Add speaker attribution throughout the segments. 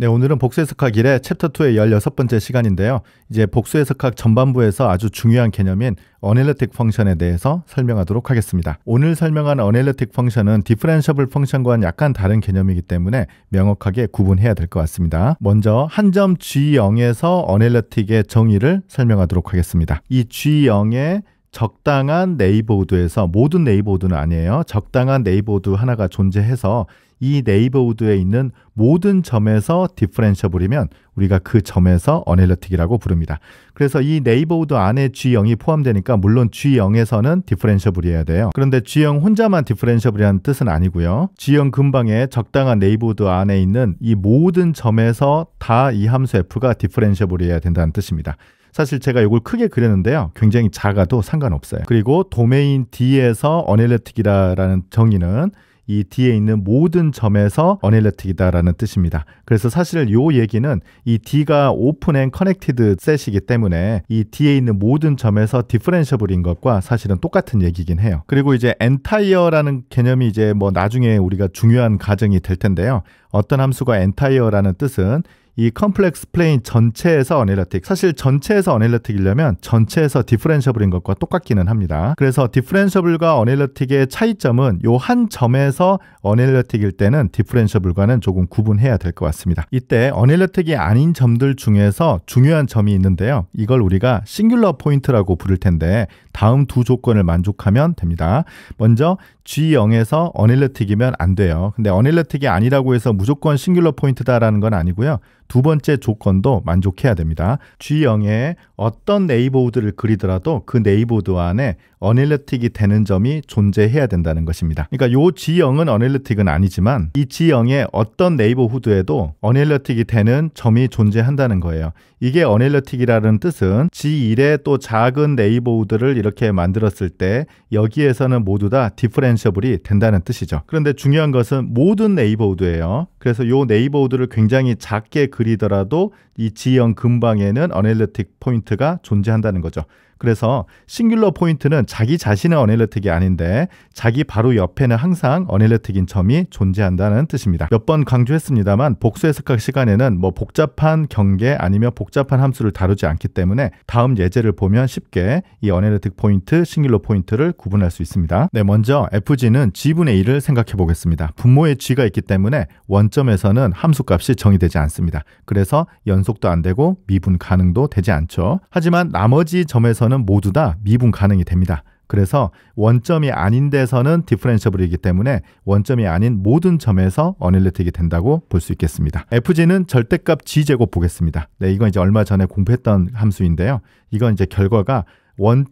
Speaker 1: 네, 오늘은 복수해석학 1의 챕터 2의 16번째 시간인데요. 이제 복수해석학 전반부에서 아주 중요한 개념인 어널리틱 펑션에 대해서 설명하도록 하겠습니다. 오늘 설명한 어널리틱 펑션은 디퍼런셔블 펑션과는 약간 다른 개념이기 때문에 명확하게 구분해야 될 것 같습니다. 먼저 한 점 G0에서 어널리틱의 정의를 설명하도록 하겠습니다. 이 G0의 적당한 네이버후드에서, 모든 네이버후드는 아니에요. 적당한 네이버후드 하나가 존재해서 이 네이버후드에 있는 모든 점에서 디퍼런셔블이면 우리가 그 점에서 어널리틱이라고 부릅니다. 그래서 이 네이버후드 안에 G0이 포함되니까 물론 G0에서는 디퍼런셔블이어야 돼요. 그런데 G0 혼자만 디퍼런셔블이라는 뜻은 아니고요. G0 근방에 적당한 네이버후드 안에 있는 이 모든 점에서 다 이 함수 f가 디퍼런셔블이어야 된다는 뜻입니다. 사실 제가 이걸 크게 그렸는데요. 굉장히 작아도 상관없어요. 그리고 도메인 D에서 어널리틱이라는 정의는 이 D에 있는 모든 점에서 어널리틱이다라는 뜻입니다. 그래서 사실 이 얘기는 이 D가 오픈 앤 커넥티드 셋이기 때문에 이 D에 있는 모든 점에서 디퍼런셔블인 것과 사실은 똑같은 얘기긴 해요. 그리고 이제 엔타이어라는 개념이 이제 뭐 나중에 우리가 중요한 가정이 될 텐데요. 어떤 함수가 엔타이어라는 뜻은 이 컴플렉스 플레인 전체에서 어널리틱, 사실 전체에서 어널리틱이려면 전체에서 디퍼런셔블인 것과 똑같기는 합니다. 그래서 디퍼런셔블과 어널리틱의 차이점은 요 한 점에서 어널리틱일 때는 디퍼런셔블과는 조금 구분해야 될 것 같습니다. 이때 어널리틱이 아닌 점들 중에서 중요한 점이 있는데요. 이걸 우리가 싱귤러 포인트라고 부를 텐데 다음 두 조건을 만족하면 됩니다. 먼저 G0에서 어널리틱이면 안 돼요. 근데 어널리틱이 아니라고 해서 무조건 싱귤러 포인트다라는 건 아니고요. 두 번째 조건도 만족해야 됩니다. G0에 어떤 네이버후드를 그리더라도 그 네이버후드 안에 어널리틱이 되는 점이 존재해야 된다는 것입니다. 그러니까 요 G0은 어널리틱은 아니지만 이 G0의 어떤 네이버후드에도 어널리틱이 되는 점이 존재한다는 거예요. 이게 어널리틱이라는 뜻은 G1의 또 작은 네이버후드를 이렇게 만들었을 때 여기에서는 모두 다 디퍼런셔블이 된다는 뜻이죠. 그런데 중요한 것은 모든 네이버후드예요. 그래서 요 네이버후드를 굉장히 작게 그리더라도 이 G0 근방에는 어널리틱 포인트가 존재한다는 거죠. 그래서 싱귤러 포인트는 자기 자신은 어널리틱이 아닌데 자기 바로 옆에는 항상 어널리틱인 점이 존재한다는 뜻입니다. 몇 번 강조했습니다만 복수해석학 시간에는 뭐 복잡한 경계 아니면 복잡한 함수를 다루지 않기 때문에 다음 예제를 보면 쉽게 이 어널리틱 포인트, 싱귤러 포인트를 구분할 수 있습니다. 네, 먼저 fg는 g분의 1을 생각해 보겠습니다. 분모에 g가 있기 때문에 원점에서는 함수값이 정의되지 않습니다. 그래서 연속도 안 되고 미분 가능도 되지 않죠. 하지만 나머지 점에서는 모두 다 미분 가능이 됩니다. 그래서 원점이 아닌 데서는 디퍼런셔블이기 때문에 원점이 아닌 모든 점에서 어널리틱이 된다고 볼 수 있겠습니다. fg는 절대값 g제곱 보겠습니다. 네, 이건 이제 얼마 전에 공부했던 함수인데요. 이건 이제 결과가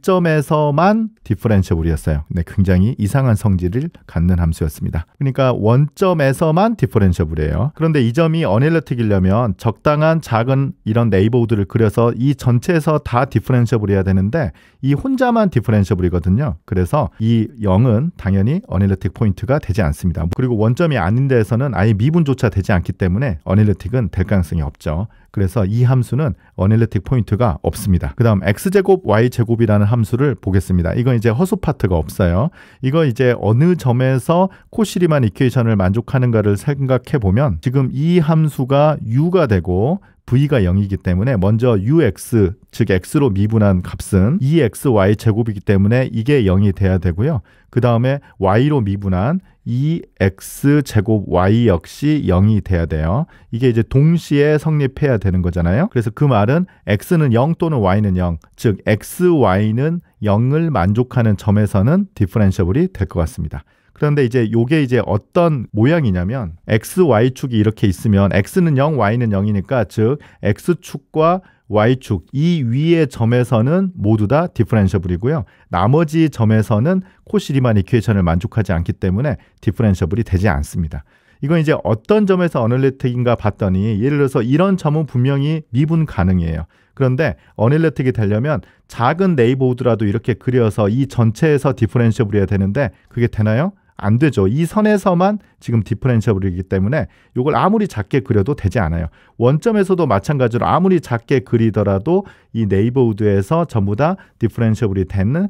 Speaker 1: 원점에서만 디퍼런셔블이었어요. 네, 굉장히 이상한 성질을 갖는 함수였습니다. 그러니까 원점에서만 디퍼런셔블이에요. 그런데 이 점이 어널리틱이려면 적당한 작은 이런 네이버후드를 그려서 이 전체에서 다 디퍼런셔블이어야 되는데 이 혼자만 디퍼런셔블이거든요. 그래서 이 0은 당연히 어널리틱 포인트가 되지 않습니다. 그리고 원점이 아닌 데에서는 아예 미분조차 되지 않기 때문에 어널리틱은 될 가능성이 없죠. 그래서 이 함수는 어널리틱 포인트가 없습니다. 그 다음 x제곱 y제곱이라는 함수를 보겠습니다. 이건 이제 허수 파트가 없어요. 이거 이제 어느 점에서 코시리만 이퀘이션을 만족하는가를 생각해 보면 지금 이 함수가 u가 되고 v가 0이기 때문에 먼저 ux, 즉 x로 미분한 값은 2xy 제곱이기 때문에 이게 0이 돼야 되고요. 그 다음에 y로 미분한 2x 제곱 y 역시 0이 돼야 돼요. 이게 이제 동시에 성립해야 되는 거잖아요. 그래서 그 말은 x는 0 또는 y는 0, 즉 xy는 0을 만족하는 점에서는 디퍼런셔블이 될 것 같습니다. 그런데 이제 요게 이제 어떤 모양이냐면 x, y축이 이렇게 있으면 x는 0, y는 0이니까 즉 x축과 y축 이 위의 점에서는 모두 다 디퍼런셔블이고요. 나머지 점에서는 코시리만 이퀘이션을 만족하지 않기 때문에 디퍼런셔블이 되지 않습니다. 이건 이제 어떤 점에서 어널리틱인가 봤더니 예를 들어서 이런 점은 분명히 미분 가능해요. 그런데 어널리틱이 되려면 작은 네이버후드라도 이렇게 그려서 이 전체에서 디퍼런셔블이어야 되는데 그게 되나요? 안 되죠. 이 선에서만 지금 디퍼런셔블이기 때문에 이걸 아무리 작게 그려도 되지 않아요. 원점에서도 마찬가지로 아무리 작게 그리더라도 이 네이버후드에서 전부 다 디퍼런셔블이 되는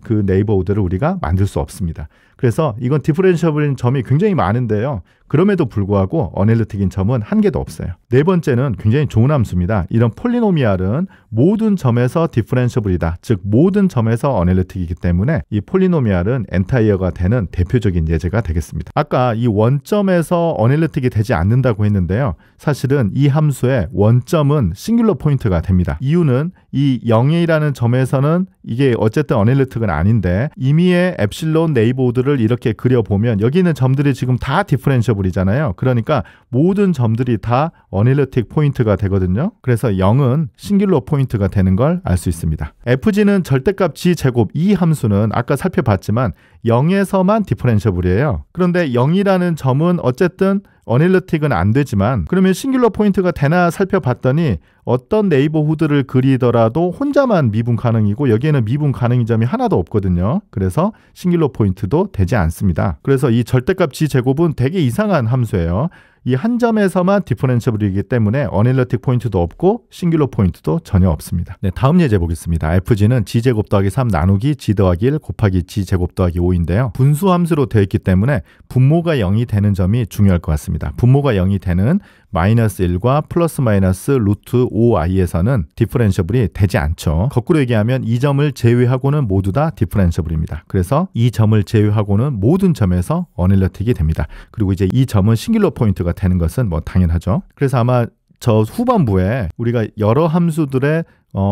Speaker 1: 그 네이버후드를 우리가 만들 수 없습니다. 그래서 이건 디퍼런셔블인 점이 굉장히 많은데요. 그럼에도 불구하고 어널리틱인 점은 한 개도 없어요. 네 번째는 굉장히 좋은 함수입니다. 이런 폴리노미알은 모든 점에서 디퍼런셔블이다. 즉 모든 점에서 어널리틱이기 때문에 이 폴리노미알은 엔타이어가 되는 대표적인 예제가 되겠습니다. 아까 이 원점에서 어널리틱이 되지 않는다고 했는데요. 사실은 이 함수의 원점은 싱귤러 포인트가 됩니다. 이유는 이 0이라는 점에서는 이게 어쨌든 어널리틱은 아닌데 임의의 엡실론 네이버후드를 이렇게 그려보면 여기 있는 점들이 지금 다 디퍼런셔블이잖아요. 그러니까 모든 점들이 다 어널리틱 포인트가 되거든요. 그래서 0은 싱귤러 포인트가 되는 걸 알 수 있습니다. fg는 절대값 g 제곱 이 함수는 아까 살펴봤지만 0에서만 디퍼런셔블이에요. 그런데 0이라는 점은 어쨌든 어널리틱은 안 되지만 그러면 싱귤러 포인트가 되나 살펴봤더니 어떤 네이버후드를 그리더라도 혼자만 미분 가능이고 여기에는 미분 가능인 점이 하나도 없거든요. 그래서 싱귤러 포인트도 되지 않습니다. 그래서 이 절대값 g 제곱은 되게 이상한 함수예요. 이 한 점에서만 디퍼런셔블이기 때문에 어널리틱 포인트도 없고 싱귤러 포인트도 전혀 없습니다. 네, 다음 예제 보겠습니다. fg는 g제곱 더하기 3 나누기 g 더하기 1 곱하기 g제곱 더하기 5인데요. 분수 함수로 되어 있기 때문에 분모가 0이 되는 점이 중요할 것 같습니다. 분모가 0이 되는 마이너스 1과 플러스 마이너스 루트 5i에서는 디퍼런셔블이 되지 않죠. 거꾸로 얘기하면 이 점을 제외하고는 모두 다 디퍼런셔블입니다. 그래서 이 점을 제외하고는 모든 점에서 어널리틱이 됩니다. 그리고 이제 이 점은 싱귤러 포인트가 되는 것은 뭐 당연하죠. 그래서 아마 저 후반부에 우리가 여러 함수들의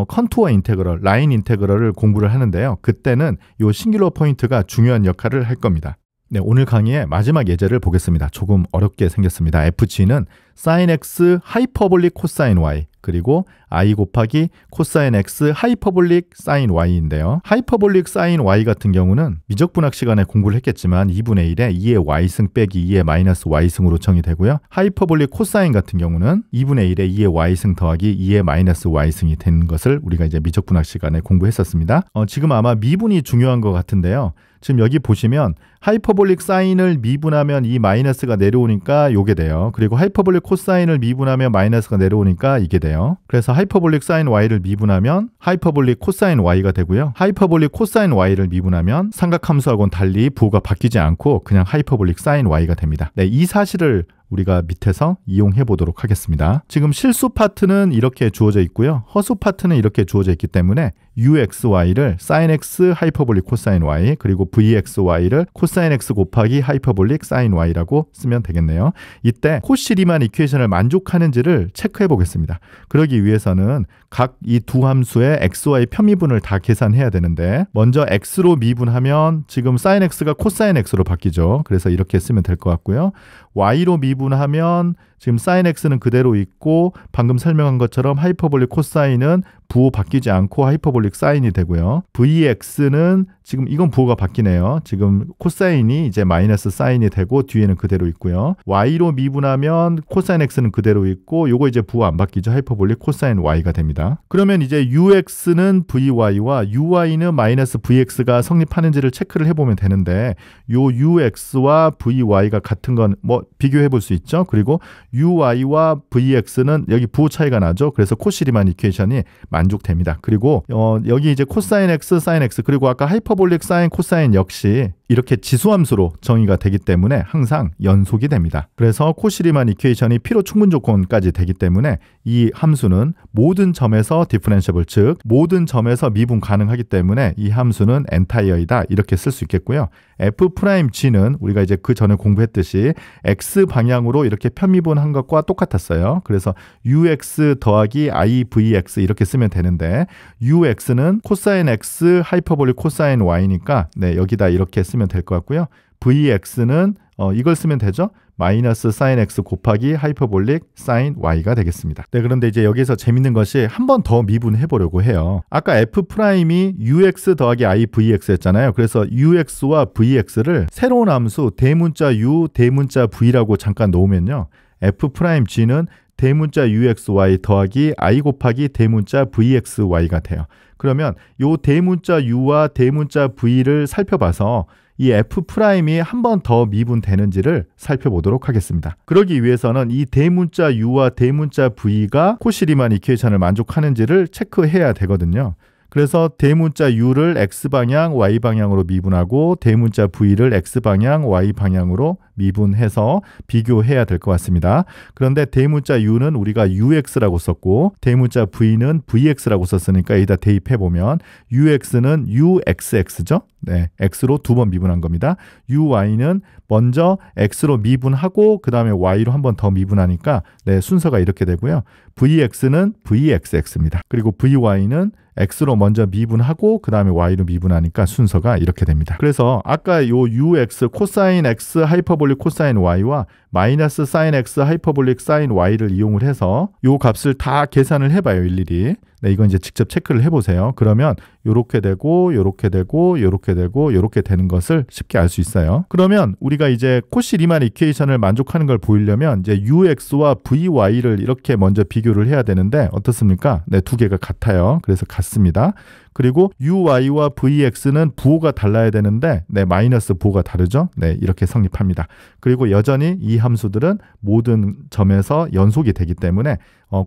Speaker 1: 컨투어 인테그럴, 라인 인테그럴을 공부를 하는데요. 그때는 이 싱귤러 포인트가 중요한 역할을 할 겁니다. 네, 오늘 강의의 마지막 예제를 보겠습니다. 조금 어렵게 생겼습니다. fg는 sin x 하이퍼볼릭 코사인 y 그리고 i 곱하기 코사인 x 하이퍼볼릭 사인 y인데요. 하이퍼볼릭 사인 y 같은 경우는 미적분학 시간에 공부를 했겠지만 2분의 1에 2의 y승 빼기 2의 마이너스 y승으로 정의되고요. 하이퍼볼릭 코사인 같은 경우는 2분의 1에 2의 y승 더하기 2의 마이너스 y승이 되는 것을 우리가 이제 미적분학 시간에 공부했었습니다. 지금 아마 미분이 중요한 것 같은데요. 지금 여기 보시면 하이퍼볼릭 사인을 미분하면 이 마이너스가 내려오니까 요게 돼요. 그리고 하이퍼볼릭 코사인을 미분하면 마이너스가 내려오니까 이게 돼요. 그래서 하이퍼볼릭 사인 y를 미분하면 하이퍼볼릭 코사인 y가 되고요. 하이퍼볼릭 코사인 y를 미분하면 삼각함수하고는 달리 부호가 바뀌지 않고 그냥 하이퍼볼릭 사인 y가 됩니다. 네, 이 사실을 우리가 밑에서 이용해 보도록 하겠습니다. 지금 실수 파트는 이렇게 주어져 있고요. 허수 파트는 이렇게 주어져 있기 때문에 uxy를 sin x 하이퍼볼릭 코사인 y 그리고 vxy를 코사인 x 곱하기 하이퍼볼릭 사인 y라고 쓰면 되겠네요. 이때 코시 리만 이퀘이션을 만족하는지를 체크해 보겠습니다. 그러기 위해서는 각 이 두 함수의 xy 편미분을 다 계산해야 되는데 먼저 x로 미분하면 지금 sin x가 코사인 x로 바뀌죠. 그래서 이렇게 쓰면 될 것 같고요. y로 미분하면 지금 sin x는 그대로 있고 방금 설명한 것처럼 하이퍼볼릭 코사인은 부호 바뀌지 않고 하이퍼볼릭 사인이 되고요. vx는 지금 이건 부호가 바뀌네요. 지금 코사인이 이제 마이너스 사인이 되고 뒤에는 그대로 있고요. y로 미분하면 코사인 x는 그대로 있고 요거 이제 부호 안 바뀌죠. 하이퍼볼릭 코사인 y가 됩니다. 그러면 이제 ux는 vy와 uy는 마이너스 vx가 성립하는지를 체크를 해보면 되는데 요 ux와 vy가 같은 건 뭐 비교해 볼 수 있죠. 그리고 uy와 vx는 여기 부호 차이가 나죠. 그래서 코시 리만 이퀘이션이 만족됩니다. 그리고 여기 이제 코사인 x, 사인 x 그리고 아까 하이퍼볼릭 사인, 코사인 역시 이렇게 지수함수로 정의가 되기 때문에 항상 연속이 됩니다. 그래서 코시 리만 이퀘이션이 필요 충분 조건까지 되기 때문에 이 함수는 모든 점에서 디퍼런셔블 즉 모든 점에서 미분 가능하기 때문에 이 함수는 엔타이어이다 이렇게 쓸 수 있겠고요. f'g는 우리가 이제 그 전에 공부했듯이 x 방향으로 이렇게 편미분한 것과 똑같았어요. 그래서 ux 더하기 ivx 이렇게 쓰면 되는데 ux는 코사인 x 하이퍼볼릭 코사인 y니까 네, 여기다 이렇게 쓰면 될 것 같고요. vx는 이걸 쓰면 되죠. 마이너스 사인 x 곱하기 하이퍼볼릭 사인 y가 되겠습니다. 네, 그런데 이제 여기서 재밌는 것이 한 번 더 미분해 보려고 해요. 아까 f'이 ux 더하기 ivx 였잖아요. 그래서 ux와 vx를 새로운 함수 대문자 u, 대문자 v라고 잠깐 놓으면요. f'g는 대문자 uxy 더하기 i 곱하기 대문자 vxy가 돼요. 그러면 요 대문자 u와 대문자 v를 살펴봐서 이 f'이 한 번 더 미분되는지를 살펴보도록 하겠습니다. 그러기 위해서는 이 대문자 u와 대문자 v가 코시 리만 이퀘이션을 만족하는지를 체크해야 되거든요. 그래서 대문자 u를 x방향, y방향으로 미분하고 대문자 v를 x방향, y방향으로 미분해서 비교해야 될 것 같습니다. 그런데 대문자 u는 우리가 ux라고 썼고 대문자 v는 vx라고 썼으니까 여기다 대입해보면 ux는 uxx죠. 네, x로 두 번 미분한 겁니다. uy는 먼저 x로 미분하고 그 다음에 y로 한 번 더 미분하니까 네, 순서가 이렇게 되고요. vx는 vxx입니다. 그리고 vy는 x로 먼저 미분하고 그 다음에 y로 미분하니까 순서가 이렇게 됩니다. 그래서 아까 요 ux 코사인 x 하이퍼볼릭 코사인 y와 마이너스 사인 x 하이퍼볼릭 사인 y를 이용을 해서 요 값을 다 계산을 해봐요, 일일이. 네, 이건 이제 직접 체크를 해보세요. 그러면 요렇게 되고 요렇게 되고 요렇게 되고 요렇게 되는 것을 쉽게 알 수 있어요. 그러면 우리가 이제 코시 리만 이퀘이션을 만족하는 걸 보이려면 이제 ux와 vy를 이렇게 먼저 비교를 해야 되는데 어떻습니까? 네, 두 개가 같아요. 그래서 같습니다. 그리고 uy와 vx는 부호가 달라야 되는데 네, 마이너스 부호가 다르죠. 네, 이렇게 성립합니다. 그리고 여전히 이 함수들은 모든 점에서 연속이 되기 때문에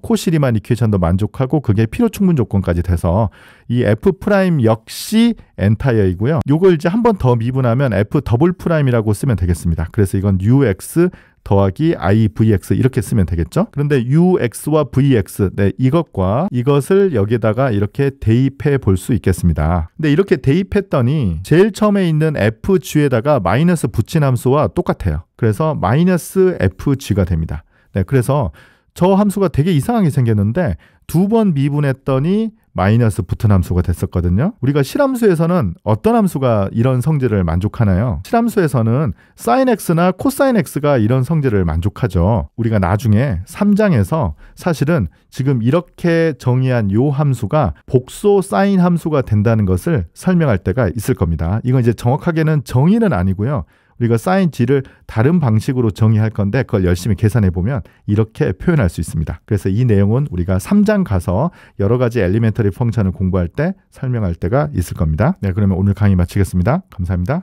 Speaker 1: 코시 리만 이퀘이션도 만족하고 그게 필요 충분 조건까지 돼서 이 f 프라임 역시 엔타이어이고요. 요걸 이제 한 번 더 미분하면 f 더블 프라임이라고 쓰면 되겠습니다. 그래서 이건 ux 더하기 ivx 이렇게 쓰면 되겠죠. 그런데 ux와 vx 네, 이것과 이것을 여기다가 이렇게 대입해 볼 수 있겠습니다. 근데 이렇게 대입했더니 제일 처음에 있는 fg에다가 마이너스 붙인 함수와 똑같아요. 그래서 마이너스 fg가 됩니다. 네, 그래서 저 함수가 되게 이상하게 생겼는데 두 번 미분했더니 마이너스 붙은 함수가 됐었거든요. 우리가 실함수에서는 어떤 함수가 이런 성질을 만족하나요? 실함수에서는 sin x나 코사인 x가 이런 성질을 만족하죠. 우리가 나중에 3장에서 사실은 지금 이렇게 정의한 요 함수가 복소 사인 함수가 된다는 것을 설명할 때가 있을 겁니다. 이건 이제 정확하게는 정의는 아니고요. 우리가 sin g를 다른 방식으로 정의할 건데 그걸 열심히 계산해 보면 이렇게 표현할 수 있습니다. 그래서 이 내용은 우리가 3장 가서 여러 가지 엘리멘터리 펑션을 공부할 때 설명할 때가 있을 겁니다. 네, 그러면 오늘 강의 마치겠습니다. 감사합니다.